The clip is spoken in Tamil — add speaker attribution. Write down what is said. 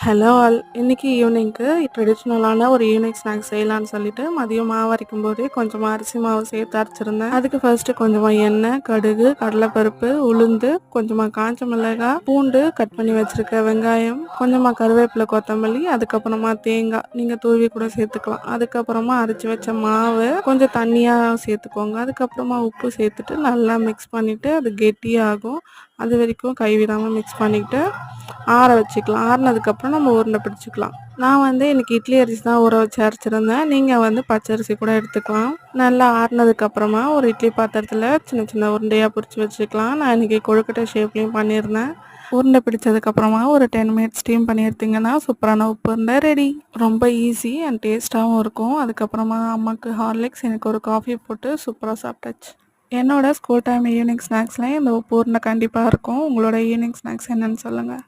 Speaker 1: Hello all. இன்னைக்கு ஈவினிங்க்கு ட்ரெடிஷ்னலான ஒரு ஈவினிங் ஸ்நாக்ஸ் செய்யலான்னு சொல்லிட்டு மதியம் மாவு அரைக்கும் போதே கொஞ்சமாக அரிசி மாவு சேர்த்து அரைச்சிருந்தேன். அதுக்கு ஃபர்ஸ்ட் கொஞ்சமாக எண்ணெய், கடுகு, கடலைப்பருப்பு, உளுந்து, கொஞ்சமாக காஞ்ச மிளகாய், பூண்டு, கட் பண்ணி வச்சிருக்க வெங்காயம், கொஞ்சமாக கருவேப்பிலை, கொத்தமல்லி, அதுக்கப்புறமா தேங்காய் நீங்கள் தூவி கூட சேர்த்துக்கலாம். அதுக்கப்புறமா அரைச்சி வச்ச மாவு கொஞ்சம் தண்ணியாக சேர்த்துக்கோங்க. அதுக்கப்புறமா உப்பு சேர்த்துட்டு நல்லா மிக்ஸ் பண்ணிவிட்டு அது கெட்டியாகும். அது வரைக்கும் கைவிடாமல் மிக்ஸ் பண்ணிக்கிட்டு ஆற வச்சுக்கலாம். ஆறினதுக்கப்புறம் நம்ம உருண்டை பிடிச்சிக்கலாம். நான் இன்னைக்கு இட்லி அரிசி தான் ஊற வச்சு அரைச்சிருந்தேன். நீங்கள் பச்சரிசி கூட எடுத்துக்கலாம். நல்லா ஆறினதுக்கப்புறமா ஒரு இட்லி பாத்திரத்தில் சின்ன சின்ன உருண்டையாக பிடிச்சி வச்சுக்கலாம். நான் இன்றைக்கி கொழுக்கட்டை ஷேப்லேயும் பண்ணியிருந்தேன். உருண்டை பிடிச்சதுக்கப்புறமா ஒரு 10 மினிட்ஸ் ஸ்டீம் பண்ணி எடுத்திங்கன்னா சூப்பரான உப்பு உருண்டை ரெடி. ரொம்ப ஈஸி அண்ட் டேஸ்ட்டாகவும் இருக்கும். அதுக்கப்புறமா அம்மாவுக்கு ஹார்லிக்ஸ், எனக்கு ஒரு காஃபி போட்டு சூப்பராக சாப்பிட்டாச்சு. என்னோட ஸ்கூல் டைம் ஈவினிங் ஸ்நாக்ஸ்லேயும் இந்த உப்பு உருண்டை கண்டிப்பாக இருக்கும். உங்களோட ஈவினிங் ஸ்நாக்ஸ் என்னன்னு சொல்லுங்கள்.